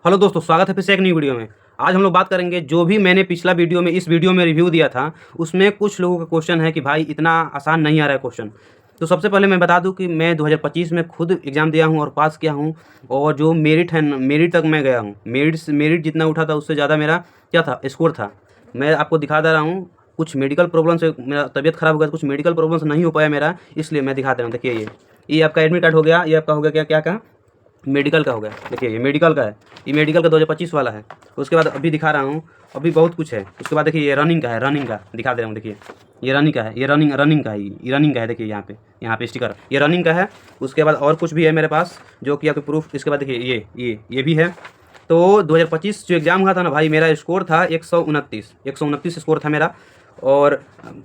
Hello दोस्तों, स्वागत है फिर से एक नई वीडियो में। आज हम लोग बात करेंगे जो भी मैंने पिछला वीडियो में इस वीडियो में रिव्यू दिया था, उसमें कुछ लोगों का क्वेश्चन है कि भाई इतना आसान नहीं आ रहा है क्वेश्चन। तो सबसे पहले मैं बता दूं कि मैं 2025 में खुद एग्ज़ाम दिया हूं और पास किया हूं, और जो मेरिट है मेरिट तक मैं गया हूं। मेरिट जितना उठा था उससे ज़्यादा मेरा क्या था, स्कोर था। मैं आपको दिखा दे रहा हूँ। कुछ मेडिकल प्रॉब्लम से मेरा तबीयत ख़राब हो गया, कुछ मेडिकल प्रॉब्लम से नहीं हो पाया मेरा, इसलिए मैं दिखा दे रहा हूँ। देखिए ये आपका एडमिट कार्ड हो गया, ये आपका हो गया क्या क्या का मेडिकल का हो गया। देखिए ये मेडिकल का है, ये मेडिकल का 2025 वाला है। उसके बाद अभी दिखा रहा हूँ, अभी बहुत कुछ है। उसके बाद देखिए ये रनिंग का है, रनिंग का दिखा दे रहा हूँ। देखिए ये रनिंग का है, ये रनिंग का है, ये रनिंग का है। देखिए यहाँ पे स्टिकर, ये रनिंग का है। उसके बाद और कुछ भी है मेरे पास जो कि आपके प्रूफ। इसके बाद देखिए ये भी है। तो 2025 जो एग्ज़ाम हुआ था ना भाई, मेरा स्कोर था 129 स्कोर था मेरा। और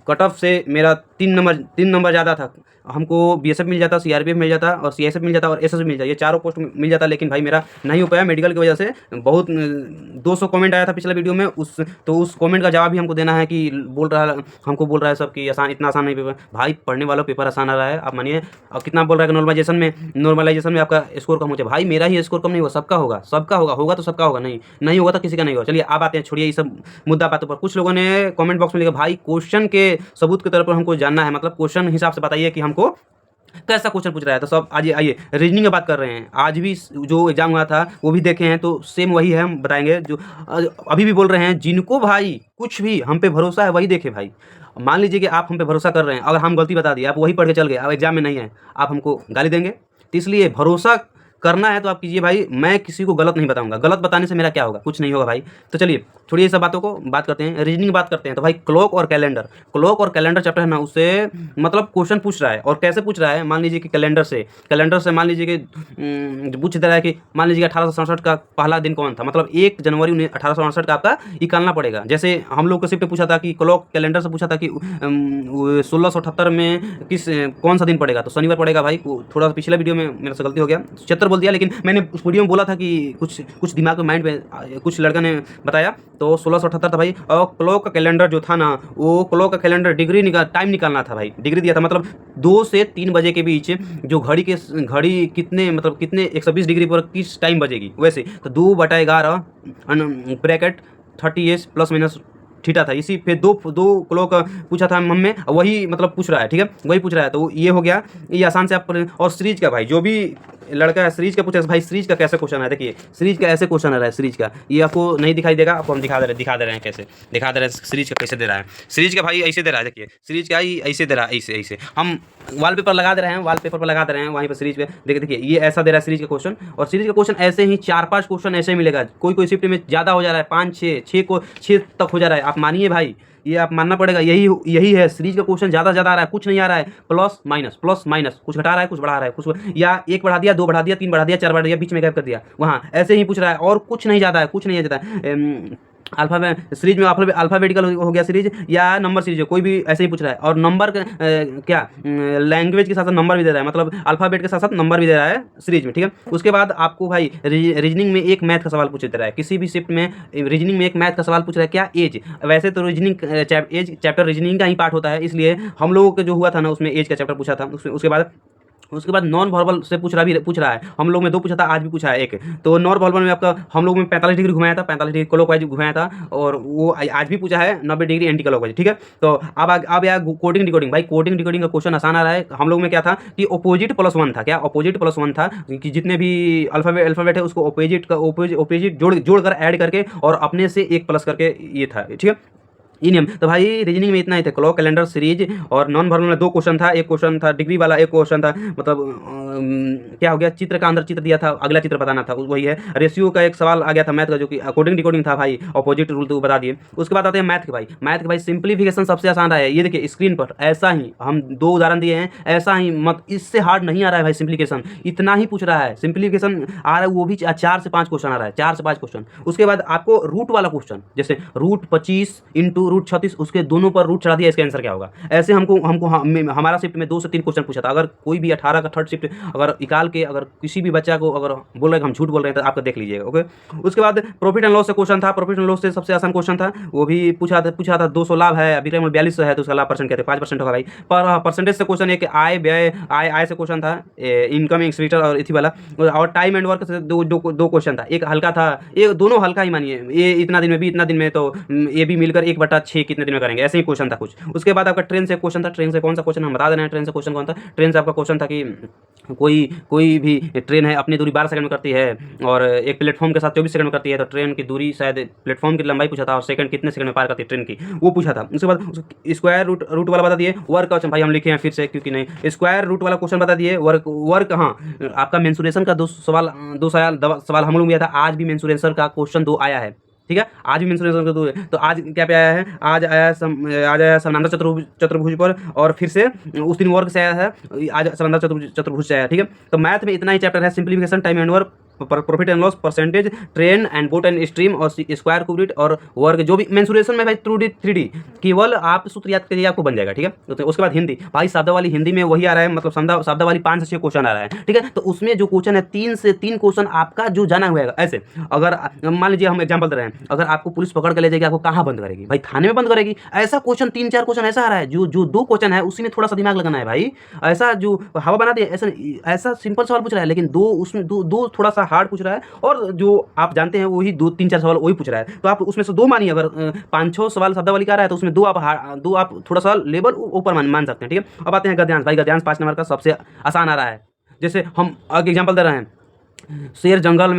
कट ऑफ से मेरा 3 नंबर ज़्यादा था। हमको बीएसएफ मिल जाता, सीआरपीएफ मिल जाता और सीएसएफ मिल जाता और एसएसबी मिल जाता, ये चारों पोस्ट मिल जाता। लेकिन भाई मेरा नहीं हो पाया मेडिकल की वजह से। बहुत 200 कमेंट आया था पिछला वीडियो में, उस कमेंट का जवाब भी हमको देना है कि हमको बोल रहा है सब कि इतना आसान नहीं पेपर। भाई पढ़ने वालों पेपर आसान आ रहा है, आप मानिए। और कितना बोल रहा है कि नॉर्मलाइजेशन में आपका स्कोर कम हो जाए। भाई मेरा ही स्कोर कम नहीं हुआ, सबका होगा तो सबका होगा, नहीं होगा तो किसी का नहीं होगा। चलिए अब आते हैं, छोड़िए ये सब मुद्दा बातों पर। कुछ लोगों ने कमेंट बॉक्स में लिखा भाई क्वेश्चन के सबूत के तौर पर हमको जानना है, मतलब क्वेश्चन हिसाब से बताइए कि हमको कैसा क्वेश्चन पूछ रहा है। तो सब आज आइए रीजनिंग की बात कर रहे हैं। आज भी जो एग्जाम हुआ था वो भी देखे हैं, तो सेम वही है, हम बताएंगे। जो अभी भी बोल रहे हैं, जिनको भाई कुछ भी हम पे भरोसा है वही देखे भाई। मान लीजिए कि आप हम पे भरोसा कर रहे हैं, अगर हम गलती बता दिए, आप वही पढ़ के चल गए, अब एग्जाम में नहीं है, आप हमको गाली देंगे। तो इसलिए भरोसा करना है तो आप कीजिए भाई। मैं किसी को गलत नहीं बताऊंगा, गलत बताने से मेरा क्या होगा, कुछ नहीं होगा भाई। तो चलिए छोड़िए सब बातों को, बात करते हैं, रीजनिंग बात करते हैं। तो भाई क्लॉक और कैलेंडर चैप्टर है ना, उससे मतलब क्वेश्चन पूछ रहा है। और कैसे पूछ रहा है, मान लीजिए कि कैलेंडर से मान लीजिए कि पूछ दे रहा है कि मान लीजिए 1867 का पहला दिन कौन था, मतलब 1 जनवरी 1868 का आपका निकालना पड़ेगा। जैसे हम लोग को शिफ्ट पूछा था कि क्लॉक कैलेंडर से पूछा था कि 1678 में कौन सा दिन पड़ेगा, तो शनिवार पड़ेगा भाई। थोड़ा पिछला वीडियो में मेरे से गलती हो गया, 76 बोल दिया, लेकिन मैंने उस वीडियो में बोला था कि कुछ दिमाग में, माइंड में कुछ लड़का ने बताया, तो 1678 था भाई। और क्लॉक का कैलेंडर जो था ना, वो क्लॉक का कैलेंडर टाइम निकालना था भाई, डिग्री दिया था, मतलब 2 से 3 बजे के बीच जो घड़ी कितने 120 डिग्री पर किस टाइम बजेगी, वैसे तो 2/11 bracket 30s plus minus theta था। इसी पे दो क्लॉक पूछा था हमें, वही मतलब पूछ रहा है, ठीक है, वही पूछ रहा है। तो ये हो गया, ये आसान से आप। और सीरीज का भाई, जो भी लड़का है सीरीज का पूछा भाई, सीरीज का कैसे क्वेश्चन है, देखिए सीरीज का ऐसे क्वेश्चन आ रहा है। सीरीज का ये आपको नहीं दिखाई देगा, आपको हम दिखा दे रहे हैं कैसे दिखा दे रहे हैं। सीरीज का कैसे दे रहा है, सीरीज का भाई ऐसे दे रहा है। देखिए सीरीज का ही ऐसे दे रहा है, ऐसे हम वॉलपेपर लगा दे रहे हैं, वॉलपेपर पर लगा दे रहे हैं वहीं पर सीरीज पे। देखिए ये ऐसा दे रहा है सीरीज का क्वेश्चन। और सीरीज का क्वेश्चन ऐसे ही 4-5 क्वेश्चन ऐसे मिलेगा। कोई शिफ्ट में ज़्यादा हो जा रहा है, 5-6 तक हो जा रहा है। आप मानिए भाई, ये आप मानना पड़ेगा, यही है सीरीज का क्वेश्चन। ज़्यादा आ रहा है, कुछ नहीं आ रहा है, प्लस माइनस, कुछ घटा रहा है, कुछ बढ़ा रहा है, कुछ या 1 बढ़ा दिया, 2 बढ़ा दिया, 3 बढ़ा दिया, 4 बढ़ा दिया, बीच में गैप कर दिया, वहाँ ऐसे ही पूछ रहा है। और कुछ नहीं जाता है, कुछ नहीं जाता है। सीरीज में अल्फ़ाबेटिकल हो गया सीरीज, या नंबर सीरीज है, कोई भी ऐसे ही पूछ रहा है। और नंबर क्या लैंग्वेज के साथ साथ नंबर भी दे रहा है, मतलब अल्फ़ाबेट के साथ साथ नंबर भी दे रहा है सीरीज में, ठीक है। उसके बाद आपको भाई रीजनिंग में एक मैथ का सवाल पूछ दे रहा है, किसी भी शिफ्ट में रीजनिंग में एक मैथ का सवाल पूछ रहा है, क्या एज। वैसे तो रीजनिंग एज चैप्टर रीजनिंग का ही पार्ट होता है, इसलिए हम लोगों को जो हुआ था ना, उसमें एज का चैप्टर पूछा था। उसके बाद नॉन वर्बल से पूछ रहा है। हम लोग में 2 पूछा था, आज भी पूछा है एक। तो नॉन वर्बल में आपका हम लोग में 45 डिग्री घुमाया था, 45 डिग्री क्लॉकवाइज घुमाया था, और वो आज भी पूछा है 90 डिग्री एंटी क्लॉकवाइज, ठीक है। तो अब यार कोडिंग डिकोडिंग, भाई कोडिंग डिकोडिंग का क्वेश्चन आसान आ रहा है। हम लोग में क्या था कि अपोजिट प्लस वन था, क्या अपोजिट प्लस वन था, कि जितने भी अल्फाबेट है उसको अपोजिट जोड़कर ऐड करके और अपने से एक प्लस करके ये था, ठीक है, ये नियम। तो भाई रीजनिंग में इतना ही था, क्लॉक कैलेंडर सीरीज। और नॉन वर्बल में 2 क्वेश्चन था, एक क्वेश्चन था डिग्री वाला, एक क्वेश्चन था मतलब क्या हो गया, चित्र का अंदर चित्र दिया था, अगला चित्र बताना था, वही है। रेशियो का एक सवाल आ गया था मैथ का, जो कि कोडिंग डिकोडिंग था भाई, अपोजिट रूल तो बता दिए। उसके बाद आते हैं मैथ के भाई सिंप्लीफिकेशन सबसे आसान रहा है। ये देखिए स्क्रीन पर ऐसा ही हम 2 उदाहरण दिए हैं, ऐसा ही मत, इससे हार्ड नहीं आ रहा है भाई। सिंप्लीफिकेशन इतना ही पूछ रहा है, सिंप्लीफिकेशन आ रहा है, वो भी 4 से 5 क्वेश्चन आ रहा है, 4 से 5 क्वेश्चन। उसके बाद आपको रूट वाला क्वेश्चन, जैसे रूट 25 इंटू √36 उसके दोनों पर रूट चढ़ा दिया, इसका आंसर क्या होगा। ऐसे हमारा शिफ्ट में 2 से 3 क्वेश्चन पूछा था। अगर कोई भी 18 का थर्ड शिफ्ट अगर निकाल के अगर किसी भी बच्चा को अगर बोल रहे हैं हम झूठ बोल रहे हैं तो आपका देख लीजिएगा। ओके, उसके बाद प्रॉफिट एंड लॉस से क्वेश्चन था। प्रॉफिट एंड लॉस से सबसे आसान क्वेश्चन था, वो भी पूछा था 200 लाभ है, अभी 4200 है तो उसका लाभ परसेंट कहते हैं 5% होगा भाई। पर परसेंटेज से क्वेश्चन, एक आय व्यय आय से क्वेश्चन था, इनकम एक्सपेंडिचर और इसी वाला, और टाइम एंड वर्क से दो क्वेश्चन था। एक हल्का था, ये दोनों हल्का ही मानिए, ये इतना दिन में भी इतना दिन में, तो ये भी मिलकर 1/6 कितने दिन में करेंगे, ऐसे ही क्वेश्चन था कुछ। उसके बाद आपका ट्रेन से क्वेश्चन था। ट्रेन से कौन सा क्वेश्चन हम बता दे रहे हैं। ट्रेन से क्वेश्चन कौन था, ट्रेन से आपका क्वेश्चन था कि कोई भी ट्रेन है अपनी दूरी 12 सेकंड में करती है और एक प्लेटफॉर्म के साथ 24 सेकंड में करती है, तो ट्रेन की दूरी शायद प्लेटफॉर्म की लंबाई पूछा था और सेकंड कितने सेकंड में पार करती है ट्रेन की, वो पूछा था। उसके बाद स्क्वायर रूट वाला बता दिए। वर्क क्वेश्चन भाई हम लिखे हैं फिर से क्योंकि नहीं, स्क्वायर रूट वाला क्वेश्चन बता दिए। वर्क हाँ, आपका मेंसुरेशन का दो सवाल हम लोग में आया था। आज भी मेंसुरेशन का क्वेश्चन 2 आया है, ठीक है, आज भी मेंसुरेशन का 2 है। तो आज क्या पे आया है, आज आया समानांतर चतुर्भुज पर, और फिर से उस दिन वर्क से आया है, आज समानांतर चतुर्भुज से आया है, ठीक है। तो मैथ में इतना ही चैप्टर है, simplification, time and work, profit and loss, percentage, train and boat and stream, और स्क्वायर क्यूबिट और वर्क, जो भी मेंसुरेशन में भाई 2D 3D केवल आप सूत्र याद करिए आपको बन जाएगा, ठीक है। तो उसके बाद हिंदी भाई, शब्दावली हिंदी में वही आ रहा है, मतलब शब्दावली 5 से 6 क्वेश्चन आ रहा है, ठीक है। तो उसमें जो क्वेश्चन है 3 से 3 क्वेश्चन आपका जो जाना हुआ है। ऐसे अगर मान लीजिए हम एग्जाम्पल दे रहे हैं, अगर आपको पुलिस पकड़ के ले जाएगी, आपको कहाँ बंद करेगी भाई, थाने में बंद करेगी। ऐसा क्वेश्चन 3-4 क्वेश्चन ऐसा आ रहा है, जो 2 क्वेश्चन है उसी में थोड़ा सा दिमाग लगाना है भाई। ऐसा जो हवा बना दिया, ऐसा सिंपल सवाल पूछ रहा है, लेकिन उसमें दो थोड़ा सा हार्ड पूछ रहा है, और जो आप जानते हैं वही 2-3-4 सवाल वही पूछ रहा है। तो आप उसमें से 2 मानिए, अगर 5-6 सवाल शब्दावली का आ रहा है तो उसमें 2 आप थोड़ा सा लेवल ऊपर मान सकते हैं, ठीक है। अब आते हैं गद्यांश भाई, गद्यांश 5 नंबर का सबसे आसान आ रहा है। जैसे हम आगे एग्जाम्पल दे रहे हैं, शेर जंगल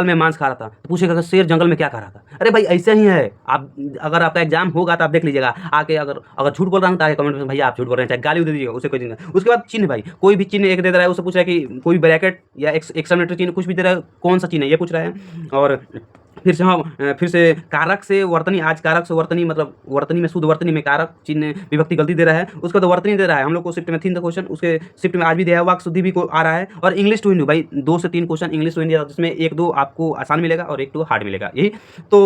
में मांस खा रहा था, तो पूछेगा कि शेर जंगल में क्या खा रहा था। अरे भाई ऐसे ही है, आप अगर आपका एग्जाम होगा तो आप देख लीजिएगा आके, अगर झूठ बोल रहा हूँ तो आगे कमेंट में भैया आप झूठ बोल रहे हैं, चाहे गाली दे दीजिएगा, उसे कोई नहीं। उसके बाद चिन्ह भाई, कोई भी चिन्ह एक दे रहा है, उसे पूछ रहा है कि कोई ब्रैकेट या एक्सक्लेमेटरी चिन्ह कुछ भी दे रहा है, कौन सा चिन्ह है ये पूछ रहा है। और फिर से कारक से वर्तनी, आज कारक से वर्तनी, मतलब वर्तनी में शुद्ध वर्तनी में कारक चिन्ह विभक्ति गलती दे रहा है, उसका तो वर्तनी दे रहा है। हम लोग को शिफ्ट में 3 क्वेश्चन, उसके शिफ्ट में आज भी दिया है, वाक शुद्धि भी को आ रहा है। और इंग्लिश टू हिंदू भाई 2 से 3 क्वेश्चन इंग्लिश टू हिंदी, जिसमें 1-2 आपको आसान मिलेगा और 1-2 हार्ड मिलेगा, यही तो।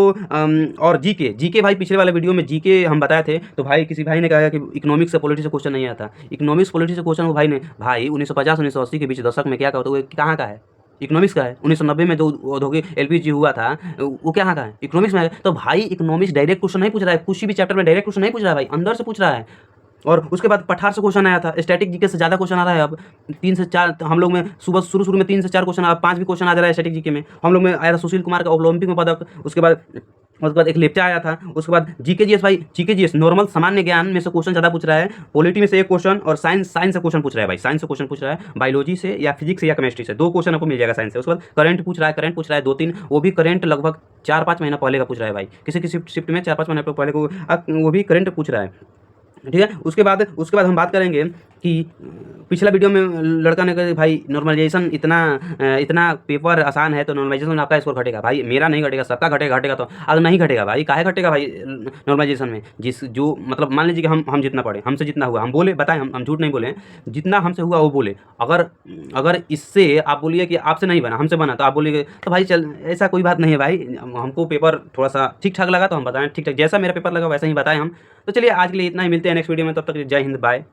और जीके भाई, पिछले वाले वीडियो में जीके हम बताए थे, तो भाई किसी भाई ने कहा कि इकोनॉमिक्स से पॉलिटिक्स से क्वेश्चन नहीं आता। इकोनॉमिक्स पॉलिटिक्स से क्वेश्चन वो भाई ने 1950-1980 के बीच दशक में क्या कहता है, कहाँ का है, इकोनॉमिक्स का है। 1990 में जो औद्योगिक LPG हुआ था वो क्या का है, इकोनॉमिक्स में है। तो भाई इकोनॉमिक्स डायरेक्ट क्वेश्चन नहीं पूछ रहा है, किसी भी चैप्टर में डायरेक्ट क्वेश्चन नहीं पूछ रहा है भाई, अंदर से पूछ रहा है। और उसके बाद पठार से क्वेश्चन आया था, स्टैटिक जीके से ज़्यादा क्वेश्चन आ रहा है। अब 3 से 4 हम लोग में शुरू में 3 से 4 क्वेश्चन, अब 5 भी क्वेश्चन आ जा रहा है स्टैटिक जीके में। हम लोग में आया था सुशील कुमार का ओलंपिक में पदक। उसके बाद एक लेप्चा आया था। उसके बाद जीके भाई, जीके नॉर्मल सामान्य ज्ञान में से क्वेश्चन ज़्यादा पूछ रहा है, पॉलिटी में से 1 क्वेश्चन, और साइंस से क्वेश्चन पूछ रहा है भाई, साइंस से क्वेश्चन पूछ रहा है, बायोलॉजी से या फिजिक्स से या केमिस्ट्री से 2 क्वेश्चन आपको मिल जाएगा साइंस से। उसके बाद करंट पूछ रहा है 2-3, वो भी करंट लगभग 4-5 महीना पहले का पूछ रहा है भाई, किसी शिफ्ट में 4-5 महीना पहले को वो भी करंट पूछ रहा है, ठीक है। उसके बाद हम बात करेंगे कि पिछला वीडियो में लड़का ने कहा भाई नॉर्मलाइजेशन इतना पेपर आसान है, तो नॉर्मलाइजेशन में आपका स्कोर घटेगा। भाई मेरा नहीं घटेगा, सबका घटेगा। तो अगर नहीं घटेगा भाई, काहे घटेगा भाई नॉर्मलाइजेशन में, जो मतलब मान लीजिए कि हम जितना पढ़े, हमसे जितना हुआ हम बोले, बताएं, हम झूठ नहीं बोले, जितना हमसे हुआ वो बोले। अगर इससे आप बोलिए कि आपसे नहीं बना, हमसे बना, तो आप बोलिए तो भाई चल, ऐसा कोई बात नहीं है भाई। हमको पेपर थोड़ा सा ठीक ठाक लगा तो हम बताएं, ठीक ठाक जैसा मेरा पेपर लगा वैसा ही बताएं हम। तो चलिए आज के लिए इतना ही, मिलते हैं नेक्स्ट वीडियो में, तब तक जय हिंद, बाय।